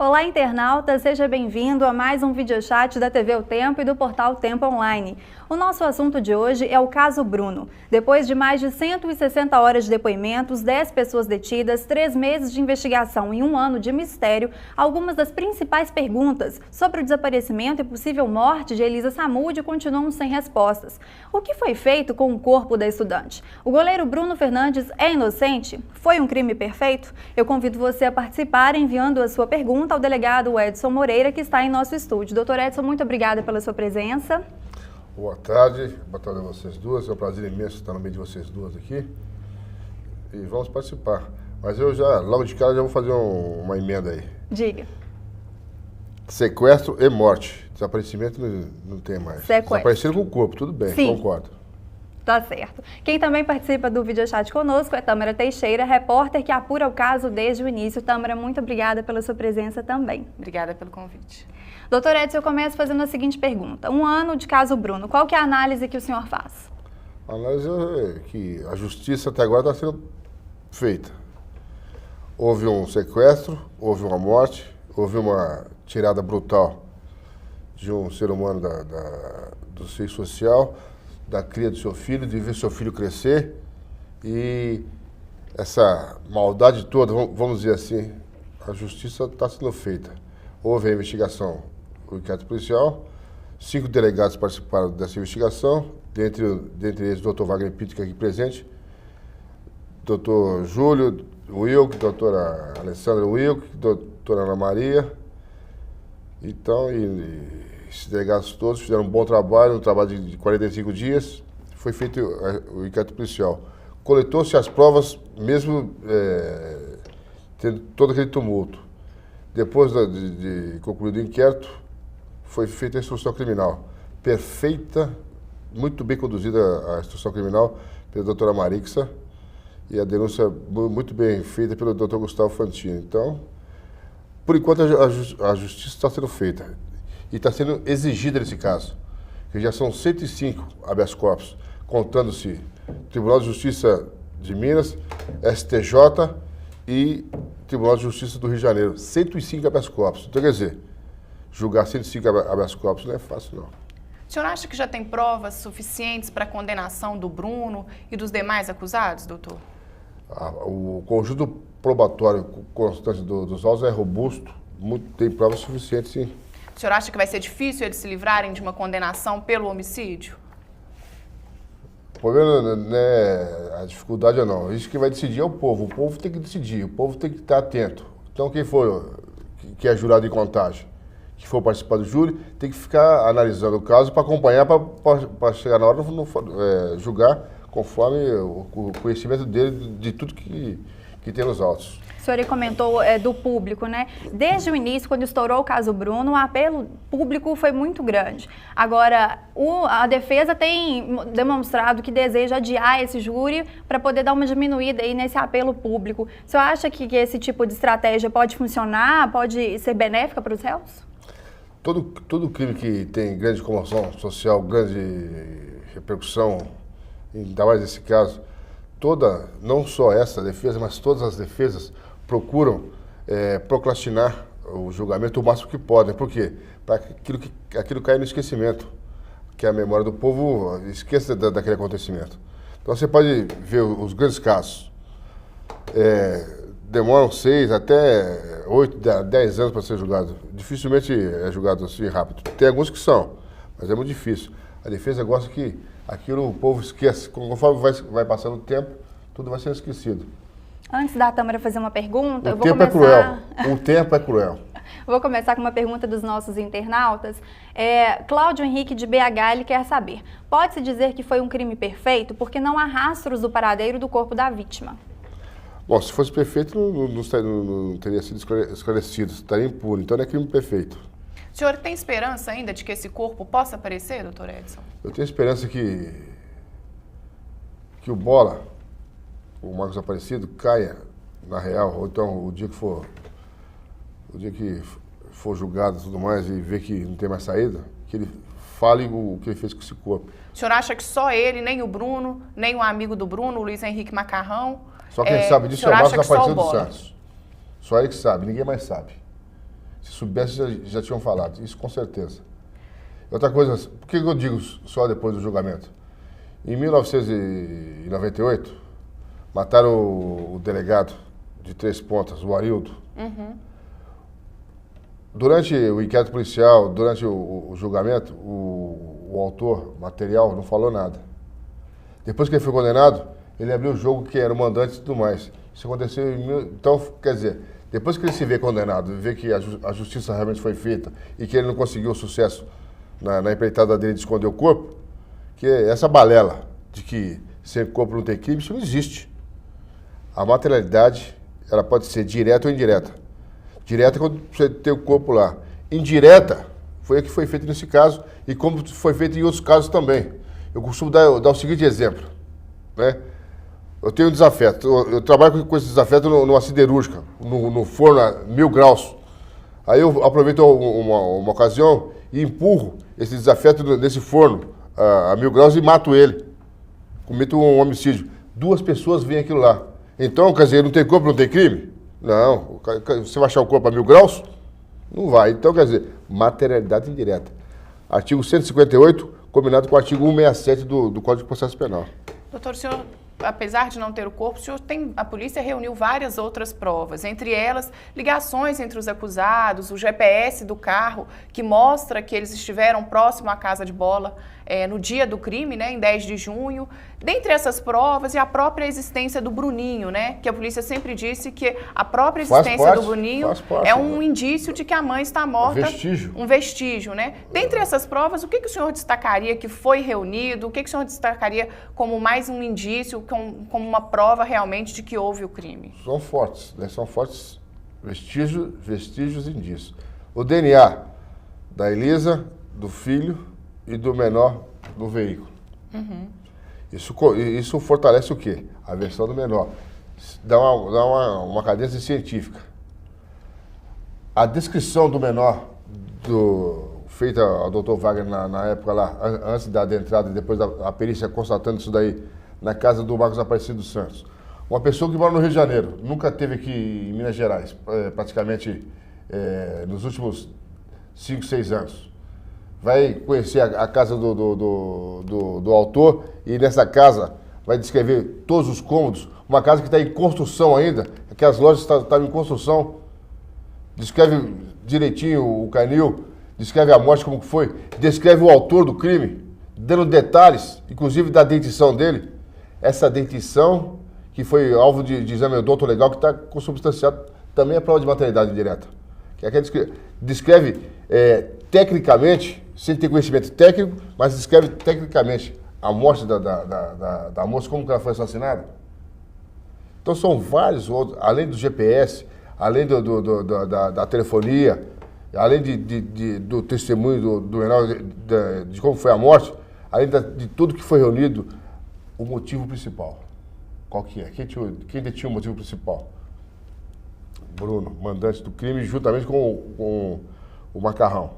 Olá, internauta! Seja bem-vindo a mais um videochat da TV O Tempo e do portal Tempo Online. O nosso assunto de hoje é o caso Bruno. Depois de mais de 160 horas de depoimentos, 10 pessoas detidas, 3 meses de investigação e 1 ano de mistério, algumas das principais perguntas sobre o desaparecimento e possível morte de Elisa Samúdio continuam sem respostas. O que foi feito com o corpo da estudante? O goleiro Bruno Fernandes é inocente? Foi um crime perfeito? Eu convido você a participar enviando a sua pergunta ao delegado Edson Moreira, que está em nosso estúdio. Doutor Edson, muito obrigada pela sua presença. Boa tarde a vocês duas. É um prazer imenso estar no meio de vocês duas aqui. E vamos participar. Mas eu já, logo de cara, já vou fazer uma emenda aí. Diga. Sequestro e morte. Desaparecimento não tem mais. Sequestro. Desapareceram com o corpo, tudo bem, Sim. Concordo. Tá certo. Quem também participa do videochat conosco é Tâmara Teixeira, repórter que apura o caso desde o início. Tâmara, muito obrigada pela sua presença também. Obrigada pelo convite. Doutor Edson, eu começo fazendo a seguinte pergunta. 1 ano de caso Bruno, qual que é a análise que o senhor faz? A análise é que a justiça até agora está sendo feita. Houve um sequestro, houve uma morte, houve uma tirada brutal de um ser humano do seio social, da cria do seu filho, de ver seu filho crescer, e essa maldade toda, vamos dizer assim, a justiça está sendo feita. Houve a investigação, o inquérito policial, 5 delegados participaram dessa investigação, dentre eles o Dr. Wagner Pinto, que é aqui presente, Dr. Júlio Wilk, doutora Alessandra Wilk, doutora Ana Maria. Então, esses delegados todos fizeram um bom trabalho, um trabalho de 45 dias, foi feito o inquérito policial. Coletou-se as provas, mesmo tendo todo aquele tumulto. Depois de concluído o inquérito, foi feita a instrução criminal. Perfeita, muito bem conduzida a instrução criminal pela doutora Marixa e a denúncia muito bem feita pelo doutor Gustavo Fantini. Então, por enquanto, a justiça está sendo feita. E está sendo exigida nesse caso, que já são 105 habeas corpus, contando-se Tribunal de Justiça de Minas, STJ e Tribunal de Justiça do Rio de Janeiro. 105 habeas corpus. Então, quer dizer, julgar 105 habeas corpus não é fácil, não. O senhor acha que já tem provas suficientes para a condenação do Bruno e dos demais acusados, doutor? O conjunto probatório constante dos autos é robusto, tem provas suficientes, sim. O senhor acha que vai ser difícil eles se livrarem de uma condenação pelo homicídio? O problema não é a dificuldade ou não. Isso que vai decidir é o povo. O povo tem que decidir, o povo tem que estar atento. Então, quem for que é jurado em contagem, que for participar do júri, tem que ficar analisando o caso para acompanhar, para chegar na hora de julgar conforme o conhecimento dele de tudo que tem nos autos. O senhor comentou do público, né? Desde o início, quando estourou o caso Bruno, o apelo público foi muito grande. Agora, a defesa tem demonstrado que deseja adiar esse júri para poder dar uma diminuída aí nesse apelo público. O senhor acha que esse tipo de estratégia pode funcionar, pode ser benéfica para os réus? Todo crime que tem grande comoção social, grande repercussão, ainda mais nesse caso, não só essa defesa, mas todas as defesas procuram procrastinar o julgamento o máximo que podem. Por quê? Para que aquilo caia no esquecimento, que a memória do povo esqueça daquele acontecimento. Então você pode ver os grandes casos. Demoram 6 até 8, 10 anos para ser julgado. Dificilmente é julgado assim rápido. Tem alguns que são, mas é muito difícil. A defesa gosta que aquilo o povo esqueça. Conforme vai passando o tempo, tudo vai sendo esquecido. Antes da Tâmara fazer uma pergunta, o tempo é cruel. O tempo é cruel. Vou começar com uma pergunta dos nossos internautas. Cláudio Henrique de BH, ele quer saber: pode-se dizer que foi um crime perfeito porque não há rastros do paradeiro do corpo da vítima? Bom, se fosse perfeito, não teria sido esclarecido, estaria impune. Então não é crime perfeito. O senhor tem esperança ainda de que esse corpo possa aparecer, doutor Edson? Eu tenho esperança que o Bola, o Marcos Aparecido, caia na real, ou então o dia que for julgado e tudo mais e ver que não tem mais saída, que ele fale o que ele fez com esse corpo. O senhor acha que só ele, nem o Bruno, nem o amigo do Bruno, o Luiz Henrique Macarrão... Só quem sabe disso é o Marcos Aparecido dos Santos. Só ele que sabe, ninguém mais sabe. Se soubesse, já tinham falado. Isso com certeza. Outra coisa, por que eu digo só depois do julgamento? Em 1998, mataram o delegado de Três Pontas, o Arildo. Durante o inquérito policial, durante o julgamento, o autor material não falou nada. Depois que ele foi condenado, ele abriu o jogo que era o mandante e tudo mais. Isso aconteceu Então, quer dizer, depois que ele se vê condenado, vê que a justiça realmente foi feita e que ele não conseguiu sucesso na empreitada dele de esconder o corpo, que essa balela de que sem corpo não tem crime, isso não existe. A materialidade, ela pode ser direta ou indireta. Direta é quando você tem o corpo lá. Indireta foi a que foi feita nesse caso e como foi feito em outros casos também. Eu costumo dar o seguinte exemplo, né? Eu tenho um desafeto, eu trabalho com esse desafeto numa siderúrgica, no forno a 1000 graus. Aí eu aproveito uma ocasião e empurro esse desafeto nesse forno a 1000 graus e mato ele. Cometo um homicídio. 2 pessoas veem aquilo lá. Então, quer dizer, não tem corpo, não tem crime? Não. Você vai achar o corpo a 1000 graus? Não vai. Então, quer dizer, materialidade indireta. Artigo 158, combinado com o artigo 167 do Código de Processo Penal. Doutor, o senhor, apesar de não ter o corpo, a polícia reuniu várias outras provas, entre elas ligações entre os acusados, o GPS do carro, que mostra que eles estiveram próximo à casa de bola no dia do crime, né, em 10 de junho. Dentre essas provas e a própria existência do Bruninho, né, que a polícia sempre disse que a própria existência do Bruninho é um indício de que a mãe está morta. Vestígio. Um vestígio, né? Dentre essas provas, o que o senhor destacaria que foi reunido? O que o senhor destacaria como mais um indício, como uma prova realmente de que houve o crime? São fortes, né? São fortes vestígios e indícios. O DNA da Elisa, do filho e do menor no veículo. Isso fortalece o quê? A versão do menor. Dá uma cadência científica. A descrição do menor, feita ao Dr. Wagner na época lá, antes da entrada e depois da perícia constatando isso daí, na casa do Marcos Aparecido dos Santos. Uma pessoa que mora no Rio de Janeiro, nunca esteve aqui em Minas Gerais, praticamente nos últimos 5, 6 anos. Vai conhecer a casa do autor e nessa casa vai descrever todos os cômodos. Uma casa que está em construção ainda, que as lojas estavam em construção. Descreve direitinho o canil, descreve a morte como que foi, descreve o autor do crime, dando detalhes, inclusive da dentição dele. Essa dentição, que foi alvo de exame odontolegal, que está consubstanciado, também é prova de materialidade indireta. Que é que descreve tecnicamente, sem ter conhecimento técnico, mas descreve tecnicamente a morte da moça, como que ela foi assassinada. Então são vários outros, além do GPS, além da telefonia, além do testemunho do menor, de como foi a morte, além de tudo que foi reunido, o motivo principal. Qual que é? Quem detinha o motivo principal? Bruno, mandante do crime, juntamente com o Macarrão.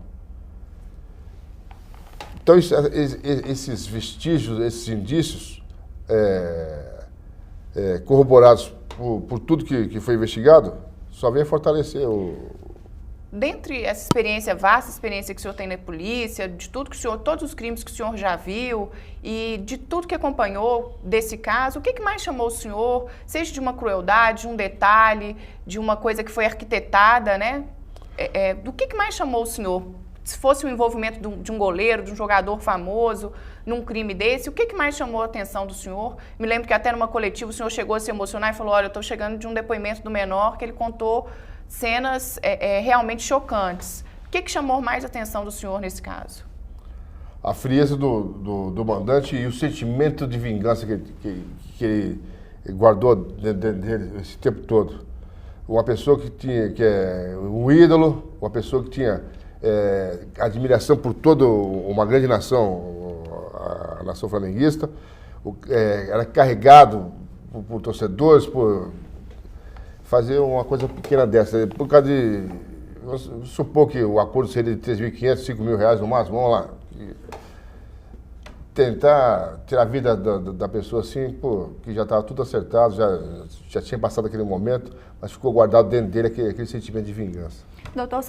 Então, esses vestígios, esses indícios, corroborados por tudo que foi investigado, só vem fortalecer Dentre essa experiência, vasta experiência que o senhor tem na polícia, de tudo que o senhor, todos os crimes que o senhor já viu e de tudo que acompanhou desse caso, o que mais chamou o senhor, seja de uma crueldade, de um detalhe, de uma coisa que foi arquitetada, né? Do que mais chamou o senhor? Se fosse o envolvimento de um goleiro, de um jogador famoso, num crime desse, o que mais chamou a atenção do senhor? Me lembro que até numa coletiva o senhor chegou a se emocionar e falou, olha, eu estou chegando de um depoimento do menor que ele contou cenas realmente chocantes. O que chamou mais a atenção do senhor nesse caso? A frieza do mandante e o sentimento de vingança que ele guardou esse tempo todo. Uma pessoa que é um ídolo, uma pessoa que tinha admiração por toda uma grande nação, a nação flamenguista, era carregado por torcedores, por fazer uma coisa pequena dessa, por causa de, vamos supor que o acordo seria de R$3.500, R$5.000 no máximo, vamos lá. tentar tirar a vida da pessoa assim, pô, que já estava tudo acertado, já tinha passado aquele momento, mas ficou guardado dentro dele aquele sentimento de vingança. Doutor,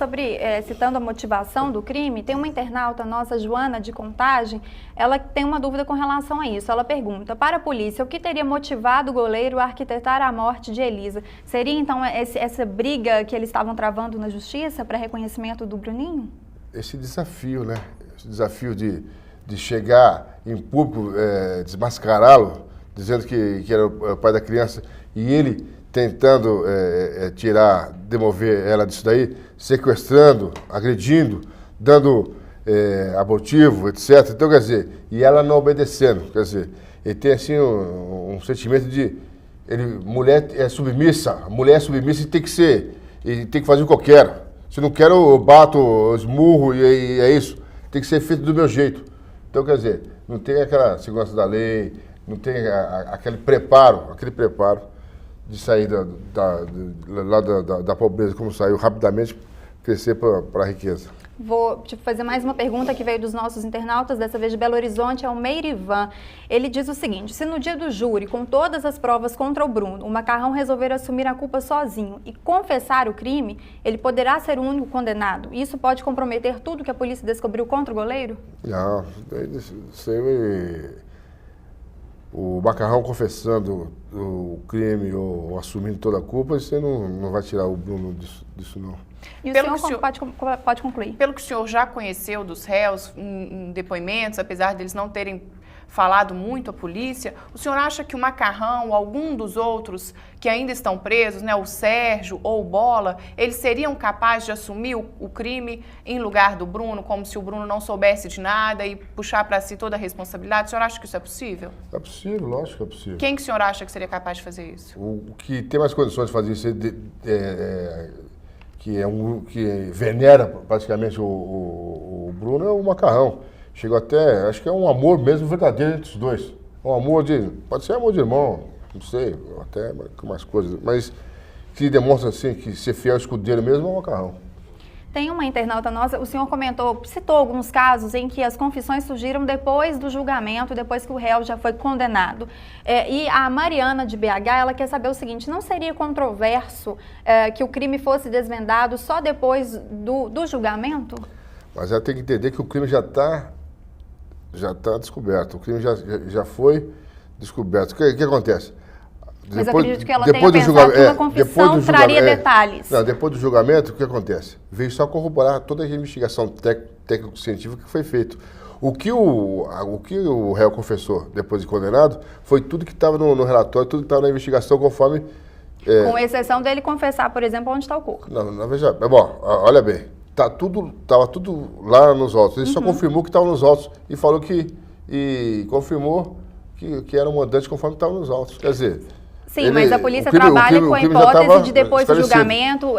citando a motivação do crime, tem uma internauta nossa, Joana de Contagem, ela tem uma dúvida com relação a isso. Ela pergunta, para a polícia, o que teria motivado o goleiro a arquitetar a morte de Elisa? Seria então essa briga que eles estavam travando na justiça para reconhecimento do Bruninho? Esse desafio, né? Esse desafio de chegar em público, desmascará-lo, dizendo que era o pai da criança, e ele tentando demover ela disso daí, sequestrando, agredindo, dando abortivo, etc. Então, quer dizer, e ela não obedecendo, quer dizer, ele tem assim um sentimento de... mulher é submissa e tem que ser, ele tem que fazer o que eu quero. Se não quero, eu bato, eu esmurro e é isso. Tem que ser feito do meu jeito. Então, quer dizer, não tem aquela segurança da lei, não tem aquele preparo de sair da pobreza, como saiu rapidamente, crescer para a riqueza. Vou te fazer mais uma pergunta que veio dos nossos internautas, dessa vez de Belo Horizonte, é o Meirivan. Ele diz o seguinte, se no dia do júri, com todas as provas contra o Bruno, o Macarrão resolver assumir a culpa sozinho e confessar o crime, ele poderá ser o único condenado? Isso pode comprometer tudo que a polícia descobriu contra o goleiro? Não, o Macarrão confessando o crime ou assumindo toda a culpa, isso não vai tirar o Bruno disso não. E o senhor pode concluir. Pelo que o senhor já conheceu dos réus em depoimentos, apesar deles não terem falado muito à polícia, o senhor acha que o Macarrão ou algum dos outros que ainda estão presos, né, o Sérgio ou o Bola, eles seriam capazes de assumir o crime em lugar do Bruno, como se o Bruno não soubesse de nada e puxar para si toda a responsabilidade? O senhor acha que isso é possível? É possível, lógico que é possível. Quem que o senhor acha que seria capaz de fazer isso? O que tem mais condições de fazer isso que venera praticamente o Bruno é o Macarrão. Chegou até, acho que é um amor mesmo verdadeiro entre os dois. Um amor pode ser amor de irmão, não sei, até com mais coisas, mas que demonstra assim que ser fiel ao escudeiro mesmo é o Macarrão. Tem uma internauta nossa, o senhor citou alguns casos em que as confissões surgiram depois do julgamento, depois que o réu já foi condenado. E a Mariana de BH, ela quer saber o seguinte, não seria controverso que o crime fosse desvendado só depois do julgamento? Mas ela tem que entender que o crime já está descoberto, o crime já foi descoberto. O que acontece? Mas eu acredito que ela tenha pensado que uma confissão traria detalhes. Não, depois do julgamento, o que acontece? Veio só corroborar toda a investigação técnico-científica que foi feita. O que o réu confessou depois de condenado foi tudo que estava no relatório, tudo que estava na investigação conforme... Com exceção dele confessar, por exemplo, onde está o corpo. Não, veja, bom, olha bem, estava tudo lá nos autos. Ele só confirmou que estava nos autos e falou confirmou que era um mandante conforme estava nos autos. Quer dizer... Sim, mas a polícia trabalha com a hipótese de depois do julgamento,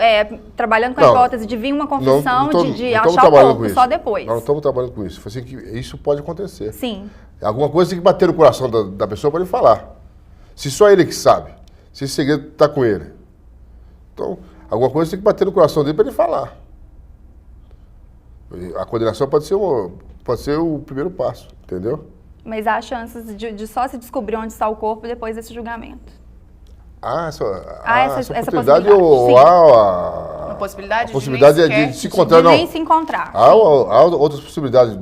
trabalhando com a hipótese de vir uma confissão, de achar o corpo só depois. Nós não estamos trabalhando com isso. Assim, que isso pode acontecer. Sim. Alguma coisa tem que bater no coração da pessoa para ele falar. Se só ele que sabe, se esse segredo está com ele. Então, alguma coisa tem que bater no coração dele para ele falar. A condenação pode ser o primeiro passo, entendeu? Mas há chances de só se descobrir onde está o corpo depois desse julgamento. Essa possibilidade ou a possibilidade de se encontrar, não. Nem se encontrar. Há outras possibilidades.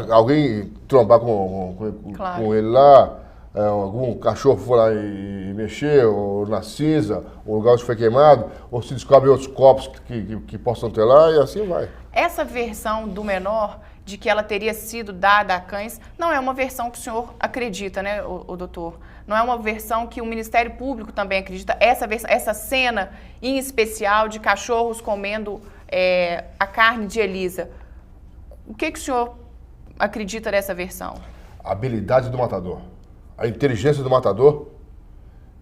Alguém trombar com ele lá, algum cachorro for lá e mexer, ou na cinza, o lugar onde foi queimado, ou se descobre outros corpos que possam ter lá, e assim vai. Essa versão do menor, de que ela teria sido dada a cães, não é uma versão que o senhor acredita, né, o doutor? Não é uma versão que o Ministério Público também acredita? Essa cena em especial de cachorros comendo a carne de Elisa. O que o senhor acredita dessa versão? A habilidade do matador, a inteligência do matador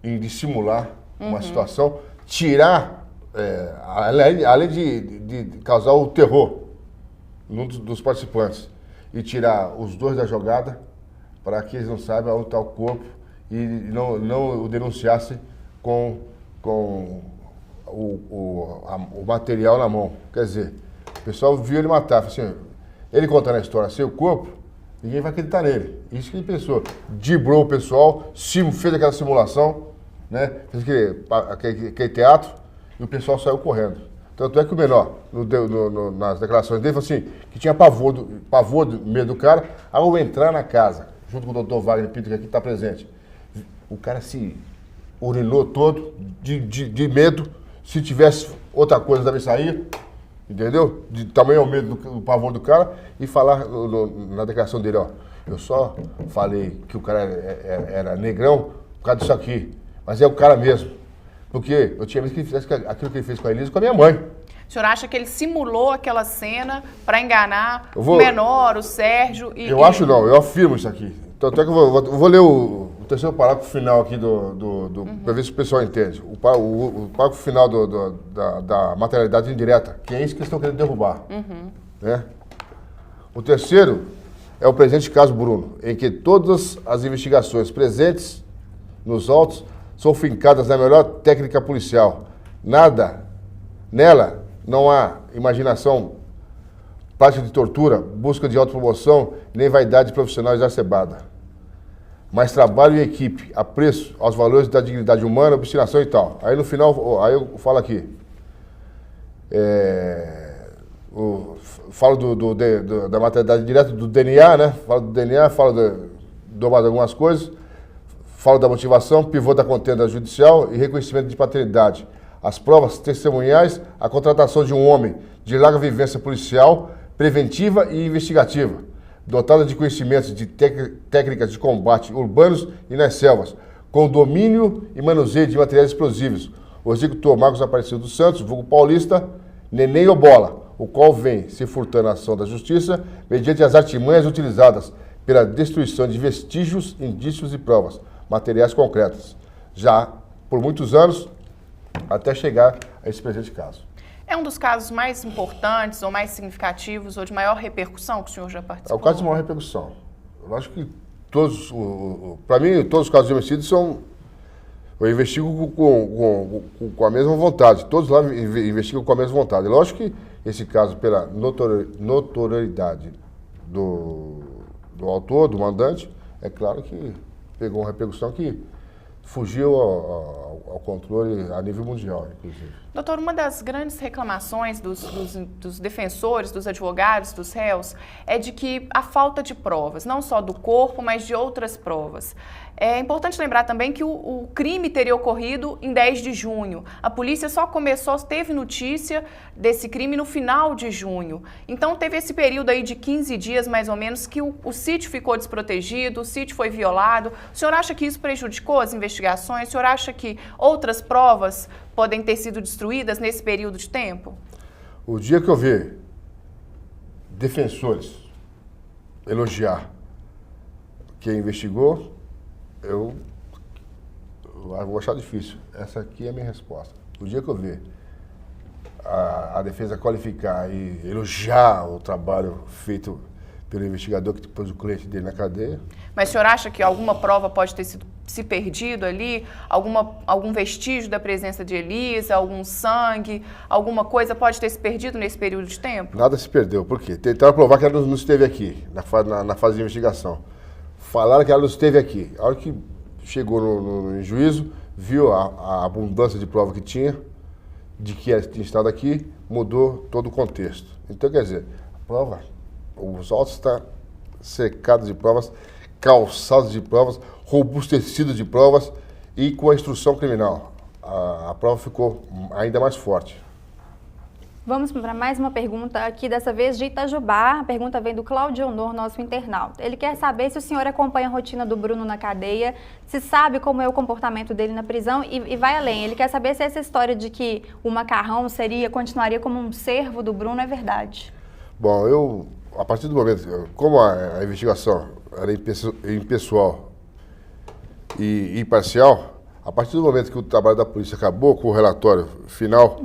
em dissimular uma situação, tirar, além de causar o terror num dos participantes e tirar os dois da jogada para que eles não saibam onde está o corpo e não o denunciassem com o material na mão. Quer dizer, o pessoal viu ele matar, assim, ele contando a história sem o corpo, ninguém vai acreditar nele. Isso que ele pensou. Dibrou o pessoal, fez aquela simulação, né? Fez aquele teatro e o pessoal saiu correndo. Tanto é que o menor, nas declarações dele, falou assim, que tinha pavor do medo do cara, ao entrar na casa, junto com o doutor Wagner Pinto, que aqui está presente. O cara se urinou todo de medo. Se tivesse outra coisa, também sair, entendeu? De tamanho ao medo do pavor do cara e falar na declaração dele, ó, eu só falei que o cara era negrão por causa disso aqui, mas é o cara mesmo. Porque eu tinha visto que ele fizesse aquilo que ele fez com a Elisa e com a minha mãe. O senhor acha que ele simulou aquela cena para enganar o menor, o Sérgio? Acho não, eu afirmo isso aqui. Tanto é que eu vou ler o terceiro parágrafo final aqui para ver se o pessoal entende. O parágrafo final da materialidade indireta, que é isso que eles estão querendo derrubar. Né? O terceiro é o presente caso Bruno, em que todas as investigações presentes nos autos são fincadas na melhor técnica policial. Nela não há imaginação, prática de tortura, busca de autopromoção, nem vaidade profissional exacerbada. Mas trabalho em equipe, apreço aos valores da dignidade humana, obstinação e tal. Aí no final, aí eu falo aqui. Falo da materialidade direta, do DNA, né? Falo do DNA, falo de algumas coisas. Falo da motivação, pivô da contenda judicial e reconhecimento de paternidade. As provas testemunhais, a contratação de um homem de larga vivência policial, preventiva e investigativa, dotada de conhecimentos de técnicas de combate urbanos e nas selvas, com domínio e manuseio de materiais explosivos. O executor Marcos Aparecido dos Santos, vulgo paulista, Neném Obola, o qual vem se furtando a ação da justiça mediante as artimanhas utilizadas pela destruição de vestígios, indícios e provas, materiais concretos, já por muitos anos, até chegar a esse presente caso. É um dos casos mais importantes ou mais significativos ou de maior repercussão que o senhor já participou? É o caso de maior repercussão. Eu acho que para mim, todos os casos de homicídio eu investigo com a mesma vontade. Todos lá investigam com a mesma vontade. Lógico que esse caso, pela notoriedade do autor, do mandante, é claro que pegou uma repercussão que fugiu ao controle a nível mundial, inclusive. Doutor, uma das grandes reclamações dos defensores, dos advogados, dos réus, é de que a falta de provas, não só do corpo, mas de outras provas. É importante lembrar também que o crime teria ocorrido em 10 de junho. A polícia só teve notícia desse crime no final de junho. Então teve esse período aí de 15 dias, mais ou menos, que o sítio ficou desprotegido, o sítio foi violado. O senhor acha que isso prejudicou as investigações? O senhor acha que outras provas podem ter sido destruídas nesse período de tempo? O dia que eu ver defensores elogiar quem investigou, eu vou achar difícil. Essa aqui é a minha resposta. O dia que eu ver a defesa qualificar e elogiar o trabalho feito pelo investigador que pôs o cliente dele na cadeia. Mas o senhor acha que alguma prova pode ter se perdido ali? Algum vestígio da presença de Elisa, algum sangue, alguma coisa pode ter se perdido nesse período de tempo? Nada se perdeu. Por quê? Tentaram provar que ela não esteve aqui, na fase de investigação. Falaram que ela não esteve aqui. A hora que chegou no juízo, viu a abundância de prova que tinha, de que ela tinha estado aqui, mudou todo o contexto. Então, quer dizer, a prova, os autos estão cercados de provas, calçados de provas, robustecidos de provas e com a instrução criminal. A prova ficou ainda mais forte. Vamos para mais uma pergunta aqui, dessa vez de Itajubá. A pergunta vem do Claudio Honor, nosso internauta. Ele quer saber se o senhor acompanha a rotina do Bruno na cadeia, se sabe como é o comportamento dele na prisão e vai além. Ele quer saber se essa história de que o Macarrão continuaria como um servo do Bruno é verdade. Bom, a partir do momento, como a investigação era impessoal e imparcial, a partir do momento que o trabalho da polícia acabou com o relatório final,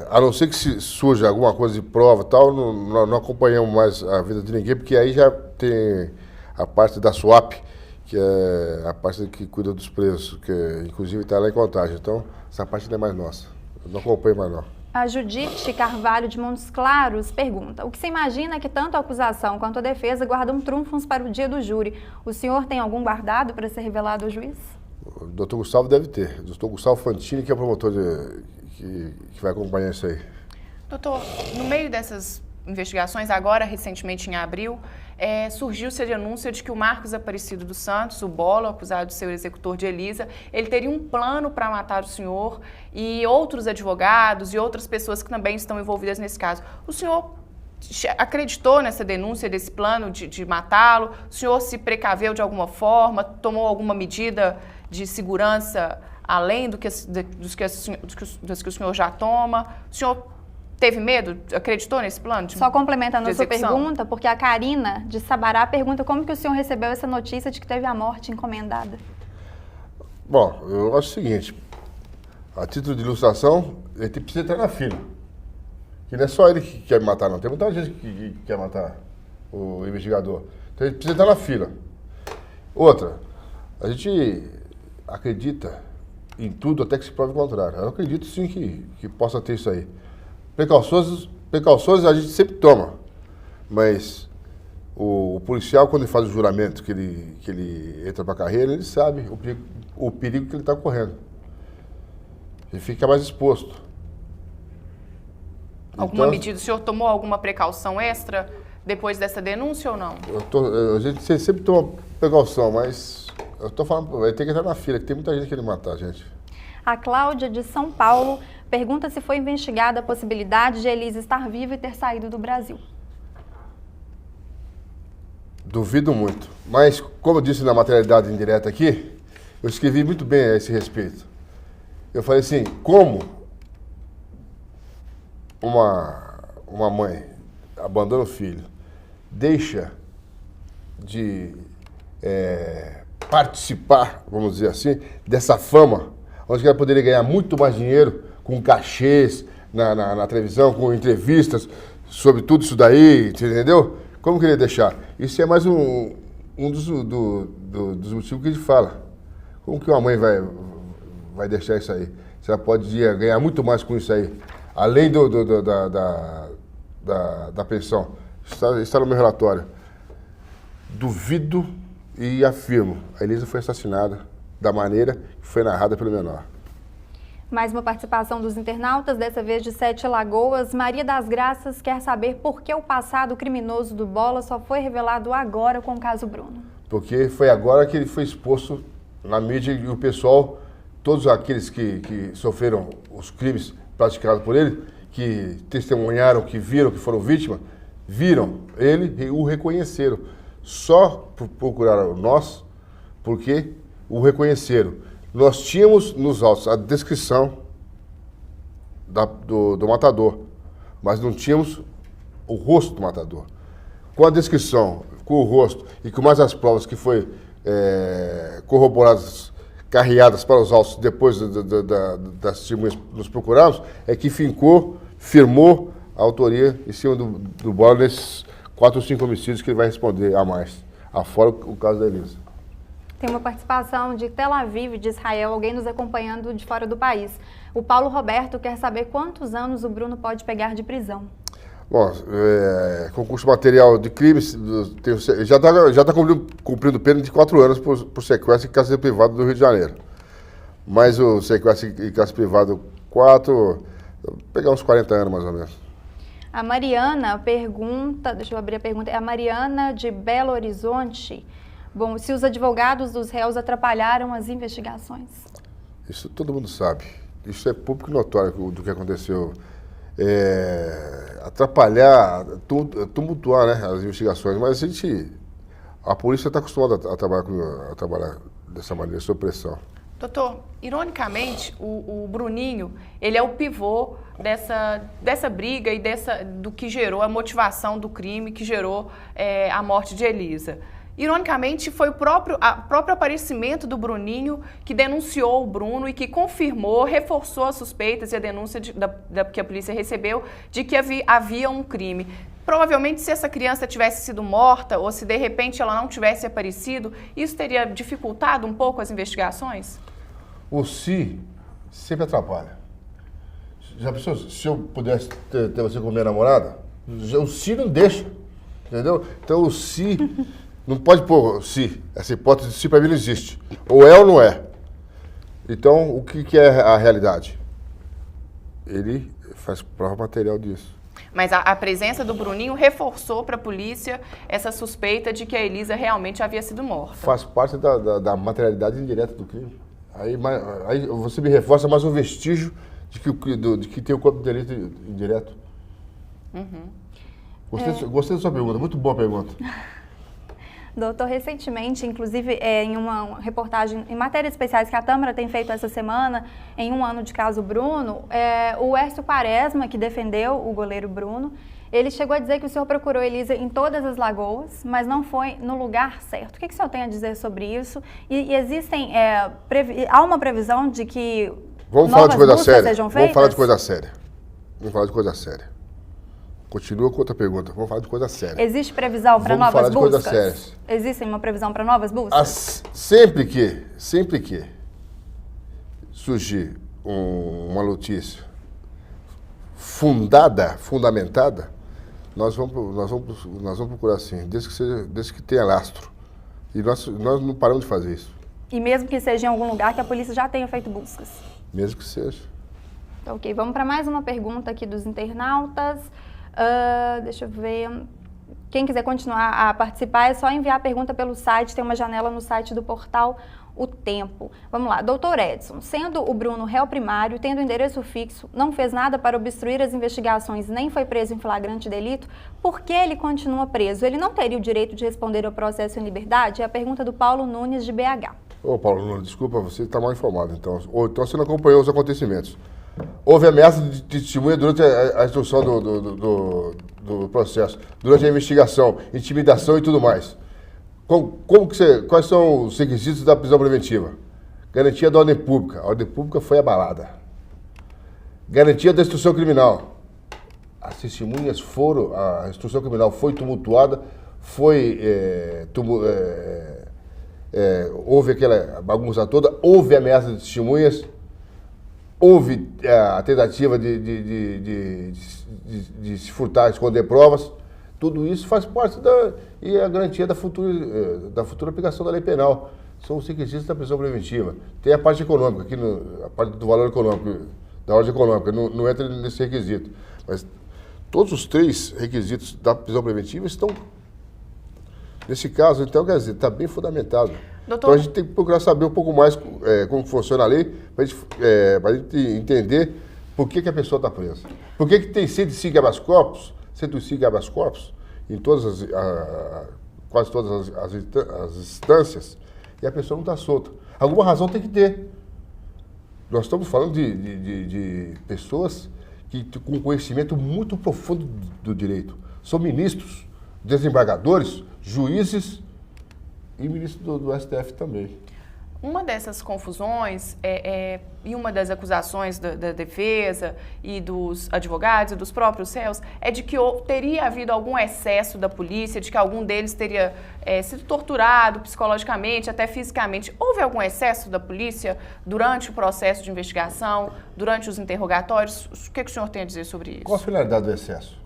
a não ser que surja alguma coisa de prova e tal, não acompanhamos mais a vida de ninguém, porque aí já tem a parte da SWAP, que é a parte que cuida dos presos, que inclusive está lá em Contagem. Então, essa parte não é mais nossa. Eu não acompanho mais não. A Judite Carvalho de Montes Claros pergunta: o que se imagina é que tanto a acusação quanto a defesa guardam trunfos para o dia do júri. O senhor tem algum guardado para ser revelado ao juiz? O doutor Gustavo deve ter. O doutor Gustavo Fantini, que é o promotor que vai acompanhar isso aí. Doutor, no meio dessas investigações, agora, recentemente em abril, surgiu-se a denúncia de que o Marcos Aparecido dos Santos, o Bola, acusado de ser o executor de Elisa, ele teria um plano para matar o senhor e outros advogados e outras pessoas que também estão envolvidas nesse caso. O senhor acreditou nessa denúncia desse plano de matá-lo? O senhor se precaveu de alguma forma? Tomou alguma medida de segurança além dos que o senhor já toma? O senhor teve medo? Acreditou nesse plano? Só complementando a sua pergunta, porque a Karina de Sabará pergunta como que o senhor recebeu essa notícia de que teve a morte encomendada. Bom, eu acho o seguinte, a título de ilustração, ele precisa entrar na fila. Que não é só ele que quer matar, não. Tem muita gente que quer matar o investigador. Então ele precisa entrar na fila. Outra, a gente acredita em tudo até que se prove o contrário. Eu acredito sim que possa ter isso aí. Precauções a gente sempre toma, mas o policial, quando ele faz o juramento, que ele entra para a carreira, ele sabe o perigo que ele está correndo. Ele fica mais exposto. Alguma medida? O senhor tomou alguma precaução extra depois dessa denúncia ou não? A gente sempre toma precaução, mas eu estou falando, vai ter que entrar na fila, que tem muita gente querendo matar, gente. A Cláudia, de São Paulo, pergunta se foi investigada a possibilidade de Elisa estar viva e ter saído do Brasil. Duvido muito. Mas, como eu disse na materialidade indireta aqui, eu escrevi muito bem a esse respeito. Eu falei assim, como uma mãe abandona o filho, deixa de participar, vamos dizer assim, dessa fama, onde ela poderia ganhar muito mais dinheiro com cachês na televisão, com entrevistas sobre tudo isso daí, entendeu? Como queria deixar? Isso é mais um dos motivos que a gente fala. Como que uma mãe vai deixar isso aí? Se ela pode ganhar muito mais com isso aí, além da pensão. Está no meu relatório. Duvido e afirmo, a Elisa foi assassinada da maneira que foi narrada pelo menor. Mais uma participação dos internautas, dessa vez de Sete Lagoas. Maria das Graças quer saber por que o passado criminoso do Bola só foi revelado agora com o caso Bruno. Porque foi agora que ele foi exposto na mídia e o pessoal, todos aqueles que sofreram os crimes praticados por ele, que testemunharam, que viram, que foram vítimas, viram ele e o reconheceram. Só procuraram nós, porque o reconheceram. Nós tínhamos nos autos a descrição do matador, mas não tínhamos o rosto do matador. Com a descrição, com o rosto e com mais as provas que foi corroboradas, carreadas para os autos depois das testemunhas nos procuramos, é que firmou a autoria em cima do Bola nesses 4 ou 5 homicídios que ele vai responder a mais, afora o caso da Elisa. Tem uma participação de Tel Aviv, de Israel, alguém nos acompanhando de fora do país. O Paulo Roberto quer saber quantos anos o Bruno pode pegar de prisão. Bom, concurso material de crimes, já está cumprindo pena de 4 anos por sequestro em casa privada do Rio de Janeiro. Mas o sequestro em casa privada 4, pegar uns 40 anos mais ou menos. A Mariana pergunta, deixa eu abrir a pergunta, é a Mariana de Belo Horizonte. Bom, se os advogados dos réus atrapalharam as investigações. Isso todo mundo sabe. Isso é público notório do que aconteceu. Atrapalhar, tumultuar, né, as investigações, mas a polícia está acostumada a trabalhar dessa maneira, sob pressão. Doutor, ironicamente, o Bruninho, ele é o pivô dessa briga e do que gerou a motivação do crime, que gerou a morte de Elisa. Ironicamente, foi o próprio aparecimento do Bruninho que denunciou o Bruno e que confirmou, reforçou as suspeitas e a denúncia que a polícia recebeu de que havia um crime. Provavelmente, se essa criança tivesse sido morta ou se de repente ela não tivesse aparecido, isso teria dificultado um pouco as investigações? O se sempre atrapalha. Já pensou, se eu pudesse ter você como minha namorada? O se não deixa, entendeu? Então o se, não pode pôr se. Essa hipótese de se para mim não existe. Ou é ou não é. Então, o que é a realidade? Ele faz prova material disso. Mas a presença do Bruninho reforçou para a polícia essa suspeita de que a Elisa realmente havia sido morta. Faz parte da materialidade indireta do crime. Aí você me reforça mais um vestígio de que tem o corpo de delito indireto. Gostei da sua pergunta, muito boa pergunta. Doutor, recentemente, inclusive em uma reportagem, em matérias especiais que a Tâmara tem feito essa semana, em um ano de caso Bruno, o Hércio Quaresma, que defendeu o goleiro Bruno, ele chegou a dizer que o senhor procurou Elisa em todas as lagoas, mas não foi no lugar certo. O que o senhor tem a dizer sobre isso? E existem, há uma previsão de que Vamos falar de coisa séria. Sejam feitas? Vamos falar de coisa séria. Vamos falar de coisa séria. Continua com outra pergunta. Vamos falar de coisa séria. Existe previsão para novas buscas? Vamos falar de buscas? coisas sérias. Existe uma previsão para novas buscas? Sempre que surgir uma notícia fundamentada, nós vamos procurar sim, desde que tenha lastro. E nós não paramos de fazer isso. E mesmo que seja em algum lugar que a polícia já tenha feito buscas? Mesmo que seja. Ok, vamos para mais uma pergunta aqui dos internautas. Deixa eu ver. Quem quiser continuar a participar é só enviar a pergunta pelo site, tem uma janela no site do portal O Tempo. Vamos lá, doutor Edson, sendo o Bruno réu primário, tendo endereço fixo, não fez nada para obstruir as investigações, nem foi preso em flagrante delito, por que ele continua preso? Ele não teria o direito de responder ao processo em liberdade? É a pergunta do Paulo Nunes, de BH. Ô Paulo Nunes, desculpa, você está mal informado, então. Ou então você não acompanhou os acontecimentos. Houve ameaça de testemunha durante a instrução do processo, durante a investigação, intimidação e tudo mais. Quais são os requisitos da prisão preventiva? Garantia da ordem pública. A ordem pública foi abalada. Garantia da instrução criminal. As testemunhas a instrução criminal foi tumultuada, houve aquela bagunça toda, houve ameaça de testemunhas, houve a tentativa de se furtar, esconder provas. Tudo isso faz parte e a garantia da futura aplicação da lei penal. São os requisitos da prisão preventiva. Tem a parte econômica, aqui a parte do valor econômico, da ordem econômica, não entra nesse requisito. Mas todos os três requisitos da prisão preventiva estão, nesse caso, então, quer dizer, está bem fundamentado. Doutor... Então a gente tem que procurar saber um pouco mais como funciona a lei, para a gente entender por que a pessoa está presa. Por que tem 105 habeas corpus, 105 habeas corpus, em quase todas as instâncias, e a pessoa não está solta. Alguma razão tem que ter. Nós estamos falando de pessoas com conhecimento muito profundo do direito. São ministros, desembargadores, juízes e ministro do STF também. Uma dessas confusões e uma das acusações da defesa e dos advogados e dos próprios réus é de que teria havido algum excesso da polícia, de que algum deles teria sido torturado psicologicamente, até fisicamente. Houve algum excesso da polícia durante o processo de investigação, durante os interrogatórios? O que o senhor tem a dizer sobre isso? Qual a finalidade do excesso?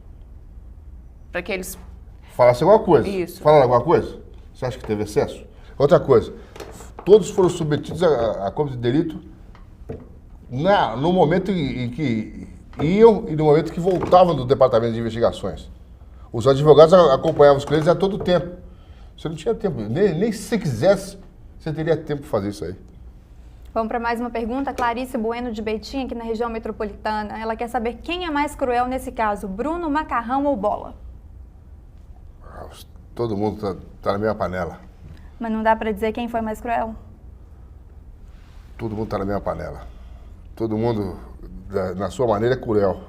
Para que eles... Falasse alguma coisa. Isso. Falaram alguma coisa? Você acha que teve excesso? Outra coisa, todos foram submetidos a coisa de delito no momento em que iam e no momento que voltavam do departamento de investigações. Os advogados acompanhavam os clientes a todo tempo. Você não tinha tempo, nem se você quisesse, você teria tempo para fazer isso aí. Vamos para mais uma pergunta. Clarice Bueno, de Betim, aqui na região metropolitana. Ela quer saber quem é mais cruel nesse caso, Bruno, Macarrão ou Bola? Todo mundo tá na mesma panela. Mas não dá para dizer quem foi mais cruel? Todo mundo está na mesma panela. Todo mundo, na sua maneira, é cruel.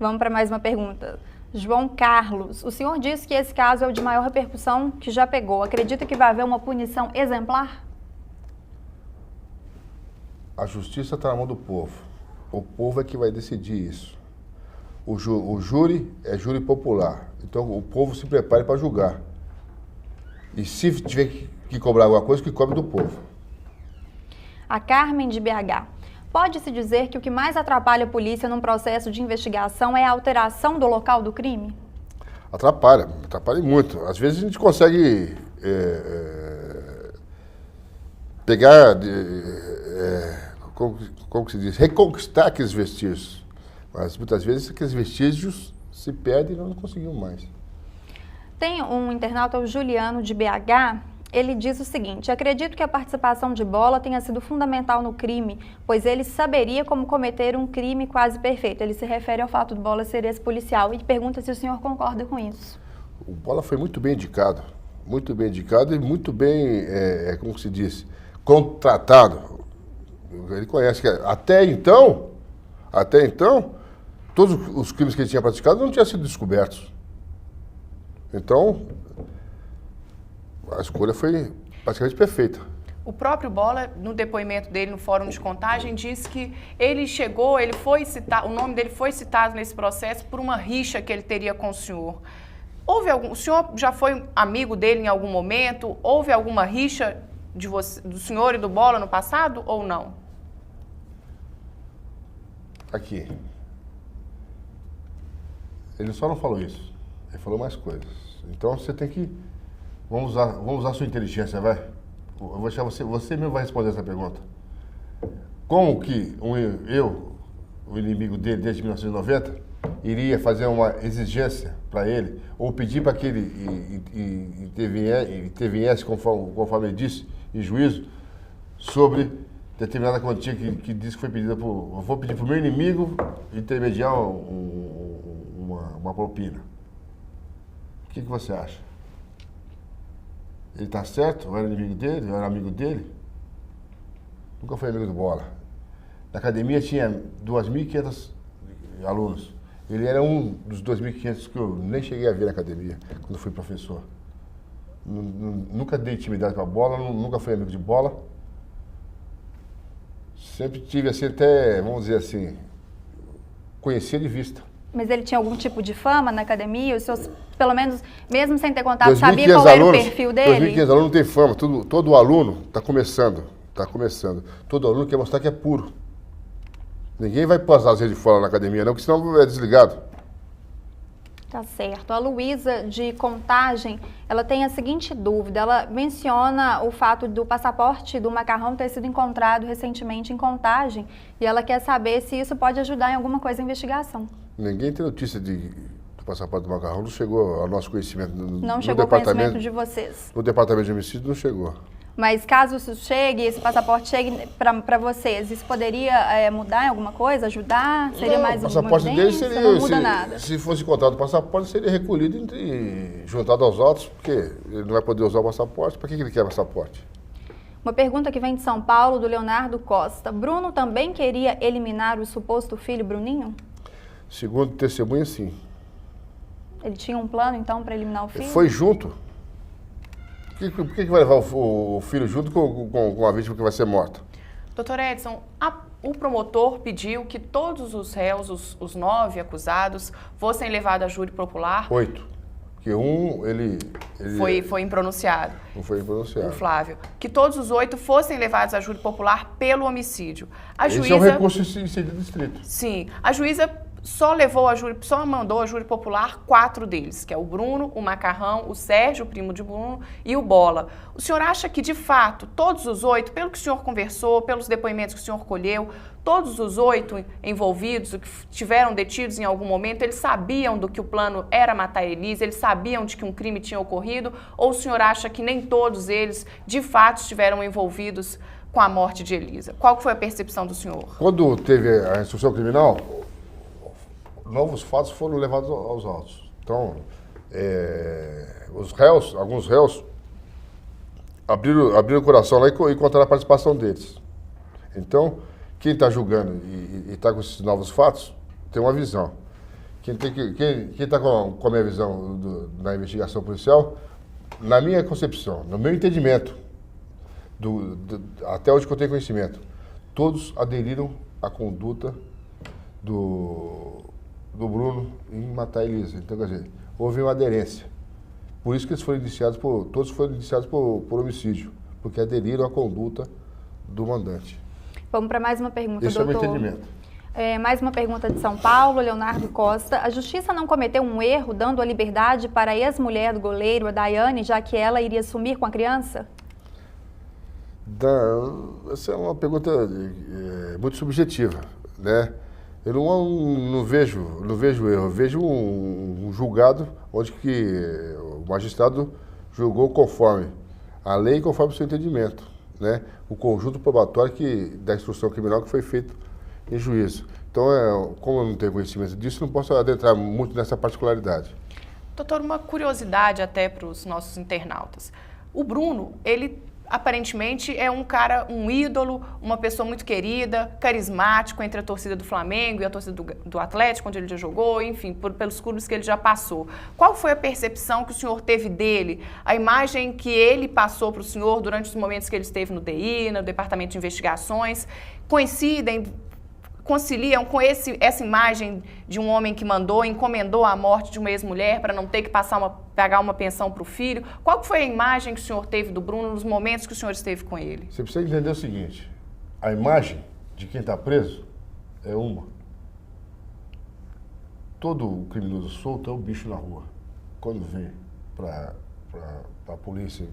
Vamos para mais uma pergunta. João Carlos, o senhor disse que esse caso é o de maior repercussão que já pegou. Acredita que vai haver uma punição exemplar? A justiça está na mão do povo. O povo é que vai decidir isso. O júri é júri popular. Então o povo se prepare para julgar. E se tiver que cobrar alguma coisa, que cobre do povo. A Carmen, de BH. Pode-se dizer que o que mais atrapalha a polícia num processo de investigação é a alteração do local do crime? Atrapalha muito. Às vezes a gente consegue pegar, como que se diz, reconquistar aqueles vestígios. Mas muitas vezes aqueles vestígios se perdem e nós não conseguimos mais. Tem um internauta, o Juliano, de BH, ele diz o seguinte: acredito que a participação de Bola tenha sido fundamental no crime, pois ele saberia como cometer um crime quase perfeito. Ele se refere ao fato de Bola ser esse policial e pergunta se o senhor concorda com isso. O Bola foi muito bem indicado e muito bem, como se diz, contratado. Ele conhece que até então, todos os crimes que ele tinha praticado não tinham sido descobertos. Então, a escolha foi praticamente perfeita. O próprio Bola, no depoimento dele no Fórum de Contagem, disse que ele chegou, ele foi citado, o nome dele foi citado nesse processo por uma rixa que ele teria com o senhor. O senhor já foi amigo dele em algum momento? Houve alguma rixa do senhor e do Bola no passado ou não? Aqui. Ele só não falou isso. Ele falou mais coisas. Então você tem que... Vamos usar a sua inteligência, vai? Eu vou deixar você mesmo vai responder essa pergunta. Como que o inimigo dele desde 1990, iria fazer uma exigência para ele, ou pedir para que ele interviesse, conforme ele disse, em juízo, sobre determinada quantia que diz que foi pedida por... Eu vou pedir para o meu inimigo intermediar uma propina. O que você acha? Ele está certo? Eu era inimigo dele? Eu era amigo dele? Nunca fui amigo do Bola. Na academia tinha 2.500 alunos. Ele era um dos 2.500 que eu nem cheguei a ver na academia, quando fui professor. Nunca dei intimidade para a Bola, nunca fui amigo de Bola. Sempre tive assim até, vamos dizer assim, conhecia de vista. Mas ele tinha algum tipo de fama na academia? Os seus, pelo menos, mesmo sem ter contato, sabia qual era o perfil dele? 2.500 alunos não tem fama. Todo aluno está começando. Todo aluno quer mostrar que é puro. Ninguém vai passar as redes de fora na academia, não, porque senão é desligado. Tá certo. A Luísa, de Contagem, ela tem a seguinte dúvida. Ela menciona o fato do passaporte do Macarrão ter sido encontrado recentemente em Contagem e ela quer saber se isso pode ajudar em alguma coisa na investigação. Ninguém tem notícia do passaporte do Macarrão, não chegou ao nosso conhecimento. Não chegou ao conhecimento de vocês? No departamento de homicídio não chegou. Mas caso isso chegue, esse passaporte chegue para vocês, isso poderia mudar em alguma coisa, ajudar? Seria mais um passaporte dele seria, não muda nada. Se fosse encontrado o passaporte, seria recolhido e juntado aos autos, porque ele não vai poder usar o passaporte. Para que ele quer passaporte? Uma pergunta que vem de São Paulo, do Leonardo Costa. Bruno também queria eliminar o suposto filho Bruninho? Segundo testemunha, sim. Ele tinha um plano, então, para eliminar o filho? Foi junto. Por que vai levar o filho junto com a vítima que vai ser morta? Doutor Edson, o promotor pediu que todos os réus, os 9 acusados, fossem levados a júri popular. 8. Porque ele foi impronunciado. Não foi impronunciado. O Flávio. Que todos os 8 fossem levados a júri popular pelo homicídio. Esse é um recurso em sentido distrito. Sim. A juíza só mandou a júri popular 4 deles, que é o Bruno, o Macarrão, o Sérgio, o primo de Bruno, e o Bola. O senhor acha que, de fato, todos os 8, pelo que o senhor conversou, pelos depoimentos que o senhor colheu, todos os 8 envolvidos, que tiveram detidos em algum momento, eles sabiam do que o plano era matar a Elisa, eles sabiam de que um crime tinha ocorrido, ou o senhor acha que nem todos eles, de fato, estiveram envolvidos com a morte de Elisa? Qual foi a percepção do senhor? Quando teve a instrução criminal, novos fatos foram levados aos autos. Então, alguns réus, abriram o coração lá e contaram a participação deles. Então, quem está julgando e está com esses novos fatos, tem uma visão. Quem está com a minha visão na investigação policial, na minha concepção, no meu entendimento, até onde eu tenho conhecimento, todos aderiram à conduta do Bruno em matar a Elisa. Então, quer dizer, houve uma aderência. Por isso que todos foram indiciados por homicídio, porque aderiram à conduta do mandante. Vamos para mais uma pergunta, Esse é o doutor. meu entendimento. Mais uma pergunta de São Paulo, Leonardo Costa. A justiça não cometeu um erro dando a liberdade para a ex-mulher do goleiro, a Daiane, já que ela iria sumir com a criança? Essa é uma pergunta muito subjetiva, né? Eu não vejo erro, eu vejo um julgado onde que o magistrado julgou conforme a lei e conforme o seu entendimento, né? O conjunto probatório da instrução criminal que foi feito em juízo. Então, como eu não tenho conhecimento disso, não posso adentrar muito nessa particularidade. Doutor, uma curiosidade até para os nossos internautas. O Bruno, ele aparentemente é um cara, um ídolo, uma pessoa muito querida, carismático entre a torcida do Flamengo e a torcida do Atlético, onde ele já jogou, enfim, pelos clubes que ele já passou. Qual foi a percepção que o senhor teve dele? A imagem que ele passou para o senhor durante os momentos que ele esteve no DI, no Departamento de Investigações, conciliam com essa imagem de um homem que encomendou a morte de uma ex-mulher para não ter que pagar uma pensão para o filho? Qual foi a imagem que o senhor teve do Bruno nos momentos que o senhor esteve com ele? Você precisa entender o seguinte, a imagem de quem está preso é uma. Todo criminoso solto é um bicho na rua. Quando vem para a polícia,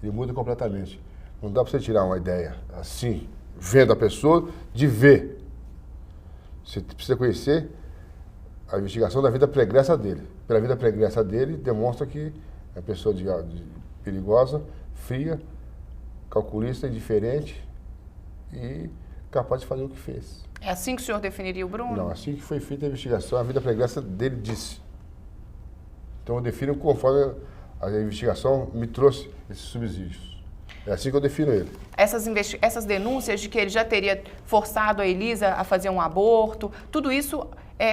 ele muda completamente. Não dá para você tirar uma ideia assim, vendo a pessoa, de ver. Você precisa conhecer a investigação da vida pregressa dele. Pela vida pregressa dele, demonstra que é uma pessoa perigosa, fria, calculista, indiferente e capaz de fazer o que fez. É assim que o senhor definiria o Bruno? Não, assim que foi feita a investigação, a vida pregressa dele disse. Então eu defino conforme a investigação me trouxe esses subsídios. É assim que eu defino ele. Essas denúncias de que ele já teria forçado a Elisa a fazer um aborto, tudo isso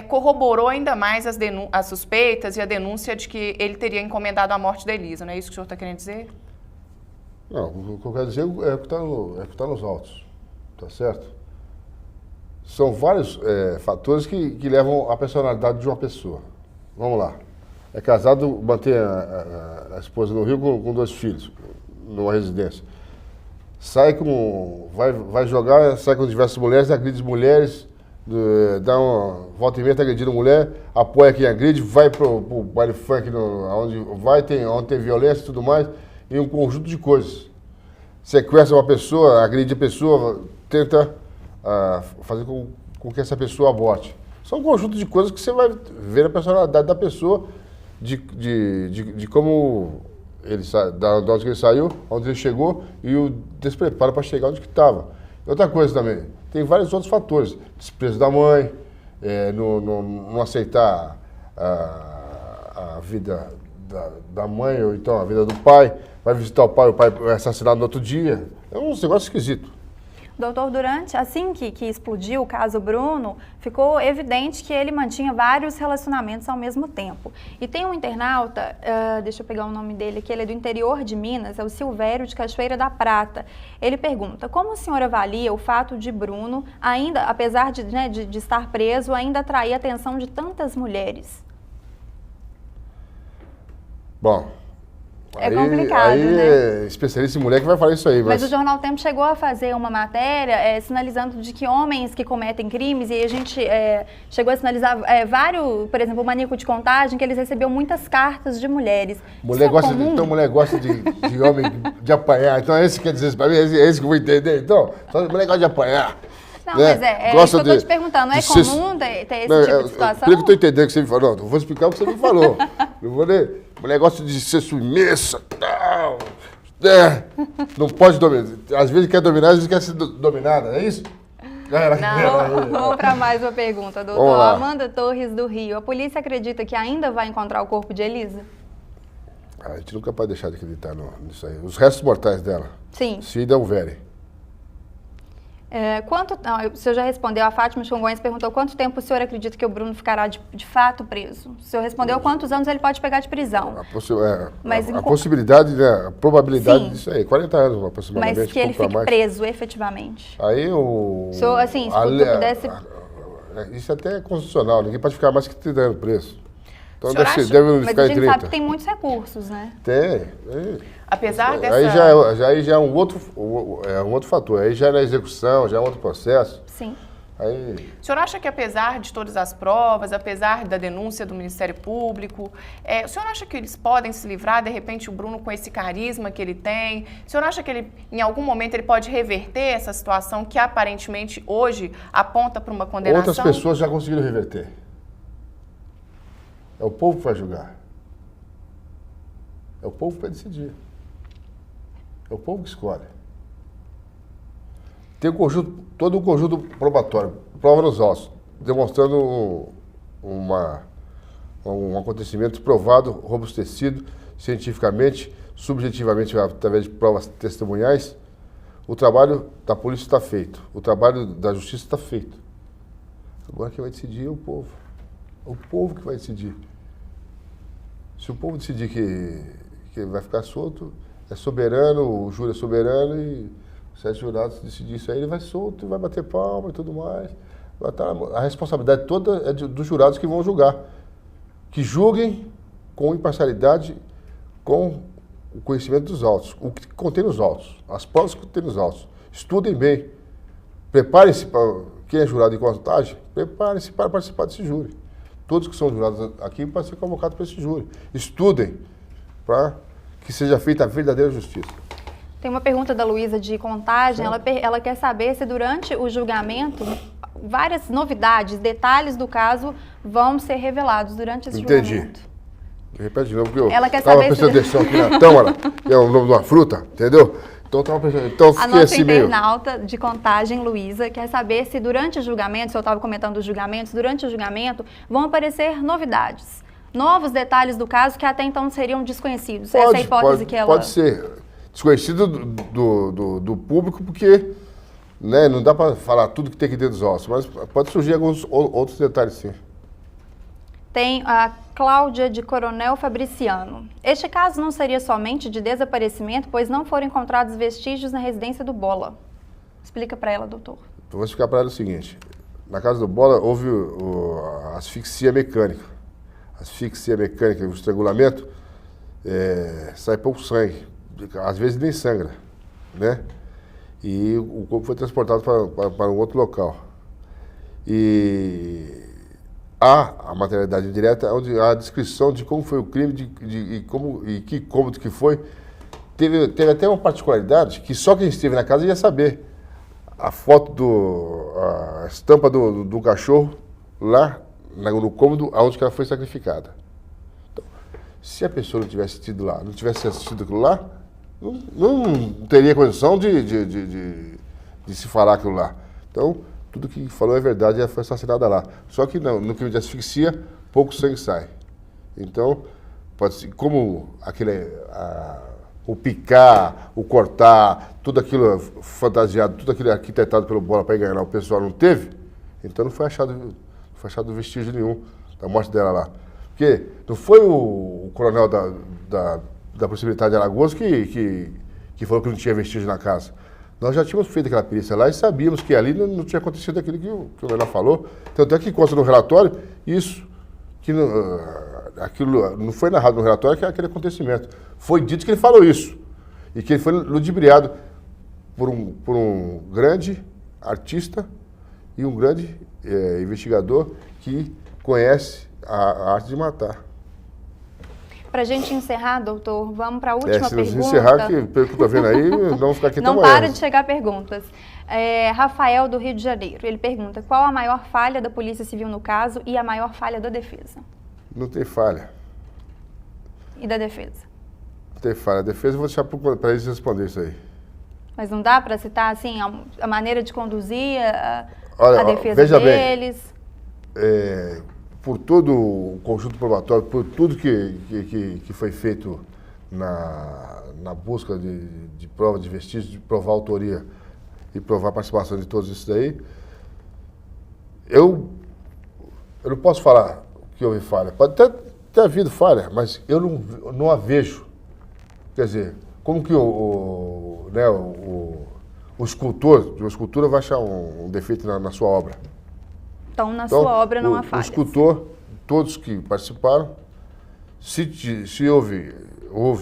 corroborou ainda mais as suspeitas e a denúncia de que ele teria encomendado a morte da Elisa, não é isso que o senhor está querendo dizer? Não, o que eu quero dizer é o que está nos autos, tá certo? São vários fatores que levam à personalidade de uma pessoa. Vamos lá. É casado, mantém a esposa no Rio com 2 filhos, numa residência. Vai jogar, sai com diversas mulheres, agride mulheres, dá uma volta e meia, tá agredindo mulher, apoia quem agride, vai pro baile funk, onde tem violência e tudo mais, e um conjunto de coisas. Sequestra uma pessoa, agride a pessoa, tenta fazer com que essa pessoa aborte. São um conjunto de coisas que você vai ver a personalidade da pessoa, de como ele da onde ele saiu, onde ele chegou e o despreparo para chegar onde que estava. Outra coisa também, tem vários outros fatores. Desprezo da mãe, não aceitar a vida da mãe ou então a vida do pai, vai visitar o pai é assassinado no outro dia. É um negócio esquisito. Doutor, assim que explodiu o caso Bruno, ficou evidente que ele mantinha vários relacionamentos ao mesmo tempo. E tem um internauta, deixa eu pegar o nome dele aqui, ele é do interior de Minas, é o Silvério de Cachoeira da Prata. Ele pergunta, como o senhor avalia o fato de Bruno, ainda, apesar de estar preso, ainda atrair a atenção de tantas mulheres? Bom... É complicado, né? Especialista em mulher que vai falar isso aí. Mas o Jornal Tempo chegou a fazer uma matéria sinalizando de que homens que cometem crimes, e a gente chegou a sinalizar vários, por exemplo, o maníaco de contagem, que eles recebiam muitas cartas de mulheres. Mulher gosta de homem de apanhar. Então é esse que quer dizer para mim, é esse que eu vou entender. Então, mulher gosta de apanhar. Não, né? Mas é isso que eu estou te perguntando, não é comum ter esse tipo de situação? Pelo que eu estou entendendo que você me falou, não vou explicar o que você me falou. Eu vou ler. O negócio de ser submissa, tal, não pode dominar. Às vezes quer dominar, às vezes quer ser dominada, é isso? Não, vamos para mais uma pergunta, doutor. Amanda Torres, do Rio. A polícia acredita que ainda vai encontrar o corpo de Elisa? A gente nunca pode deixar de acreditar nisso aí. Os restos mortais dela. Sim. Se houverem. O senhor já respondeu, a Fátima de Congonhas perguntou quanto tempo o senhor acredita que o Bruno ficará de fato preso? O senhor respondeu quantos anos ele pode pegar de prisão. A possibilidade, né, a probabilidade Sim. disso aí, 40 anos aproximadamente. Mas que ele fique preso efetivamente. Aí o senhor, assim, se pudesse... Isso até é constitucional, ninguém pode ficar mais que 30 anos preso. Então deve Mas ficar a em gente 30. sabe que tem muitos recursos, né? Tem. Apesar dessa... Aí já é um outro fator. Aí já é na execução, já é um outro processo. Sim. Aí... O senhor acha que apesar de todas as provas, apesar da denúncia do Ministério Público, o senhor acha que eles podem se livrar, de repente, o Bruno com esse carisma que ele tem? O senhor acha que ele, em algum momento, ele pode reverter essa situação que aparentemente hoje aponta para uma condenação? Outras pessoas já conseguiram reverter. É o povo que vai julgar. É o povo que vai decidir. É o povo que escolhe. Tem todo um conjunto probatório, prova nos autos, demonstrando um acontecimento provado, robustecido, cientificamente, subjetivamente, através de provas testemunhais. O trabalho da polícia está feito, o trabalho da justiça está feito. Agora quem vai decidir é o povo. É o povo que vai decidir. Se o povo decidir que vai ficar solto, é soberano, o júri é soberano e os 7 jurados decidir isso aí, ele vai solto e vai bater palma e tudo mais. A responsabilidade toda é dos jurados que vão julgar. Que julguem com imparcialidade, com o conhecimento dos autos, o que contém nos autos, as provas que contém nos autos. Estudem bem. Preparem-se para... Quem é jurado em contagem, preparem-se para participar desse júri. Todos que são jurados aqui para ser convocados para esse júri. Estudem para que seja feita a verdadeira justiça. Tem uma pergunta da Luísa de Contagem. Ela quer saber se durante o julgamento várias novidades, detalhes do caso vão ser revelados durante esse julgamento. Repete de novo, porque eu estava prestando atenção aqui na tâmara, que é o nome de uma fruta, entendeu? Então, a nossa internauta de Contagem, Luísa, quer saber se durante o julgamento, se eu estava comentando os julgamentos, durante o julgamento vão aparecer novidades, novos detalhes do caso que até então seriam desconhecidos. Essa é a hipótese que ela... Pode ser desconhecido do público, porque né, não dá para falar tudo que tem aqui dentro dos ossos, mas pode surgir alguns outros detalhes, sim. Tem a Cláudia de Coronel Fabriciano. Este caso não seria somente de desaparecimento, pois não foram encontrados vestígios na residência do Bola. Explica para ela, doutor. Eu vou explicar para ela o seguinte. Na casa do Bola houve a asfixia mecânica. A asfixia mecânica, o estrangulamento, sai pouco sangue. Às vezes nem sangra, né? E o corpo foi transportado para um outro local. E há a materialidade indireta, onde há a descrição de como foi o crime e que cômodo que foi. Teve até uma particularidade que só quem esteve na casa ia saber. A foto a estampa do cachorro lá no cômodo onde ela foi sacrificada. Então, se a pessoa não tivesse tido lá, não tivesse assistido aquilo lá, não teria condição de se falar aquilo lá. Então, tudo que falou é verdade, ela foi assassinada lá. Só que no crime de asfixia, pouco sangue sai. Então, pode ser, como o picar, o cortar, tudo aquilo fantasiado, tudo aquilo arquitetado pelo Bola para enganar o pessoal não teve, então não foi achado vestígio nenhum da morte dela lá. Porque não foi o coronel da Polícia Militar de Alagoas que falou que não tinha vestígio na casa. Nós já tínhamos feito aquela perícia lá e sabíamos que ali não tinha acontecido aquilo que o menor falou. Tanto é que consta no relatório isso, que aquilo não foi narrado no relatório, que é aquele acontecimento. Foi dito que ele falou isso. E que ele foi ludibriado por um grande artista e um grande investigador que conhece a arte de matar. Para a gente encerrar, doutor, vamos para a última pergunta. Se encerrar, pelo que eu estou vendo aí, não vamos ficar aqui tão Não para de chegar perguntas. Rafael, do Rio de Janeiro, ele pergunta: qual a maior falha da Polícia Civil no caso e a maior falha da defesa? Não tem falha. E da defesa? Não tem falha. A defesa eu vou deixar para eles responder isso aí. Mas não dá para citar assim a maneira de conduzir Olha, a defesa deles? Bem, por todo o conjunto probatório, por tudo que foi feito na busca de prova de vestígios, de provar a autoria e provar a participação de todos isso daí, eu não posso falar que houve falha. Pode ter havido falha, mas eu não a vejo. Quer dizer, como que o escultor de uma escultura vai achar um defeito na sua obra? Então, sua obra não há falhas. O escultor, todos que participaram, Se houve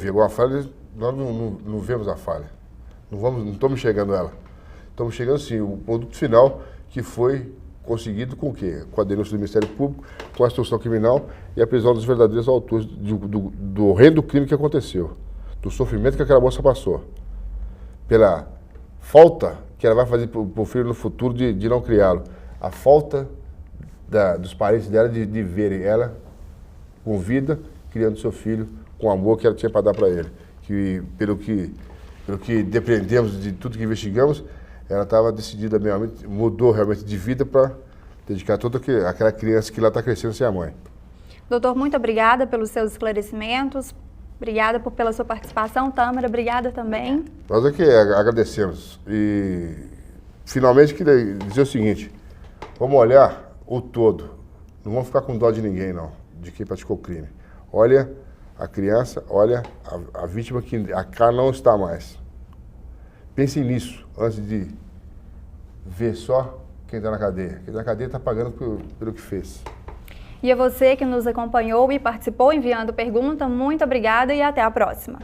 alguma falha, nós não vemos a falha. Não estamos enxergando ela. Estamos chegando, sim, o produto final que foi conseguido com o quê? Com a denúncia do Ministério Público, com a instrução criminal e a prisão dos verdadeiros autores do horrendo crime que aconteceu, do sofrimento que aquela moça passou, pela falta que ela vai fazer para o filho no futuro de não criá-lo, a falta dos parentes dela de verem ela com vida, criando seu filho com o amor que ela tinha para dar para ele. Que, pelo que depreendemos de tudo que investigamos, ela estava decidida, mudou realmente de vida para dedicar toda aquela criança que lá está crescendo sem a mãe. Doutor, muito obrigada pelos seus esclarecimentos, obrigada pela sua participação. Tâmara, obrigada também. Nós é que agradecemos. E, finalmente, queria dizer o seguinte, vamos olhar o todo, não vamos ficar com dó de ninguém, não, de quem praticou o crime. Olha a criança, olha a vítima que a cá não está mais. Pensem nisso antes de ver só quem está na cadeia. Quem está na cadeia está pagando pelo que fez. E a você que nos acompanhou e participou enviando pergunta, muito obrigada e até a próxima.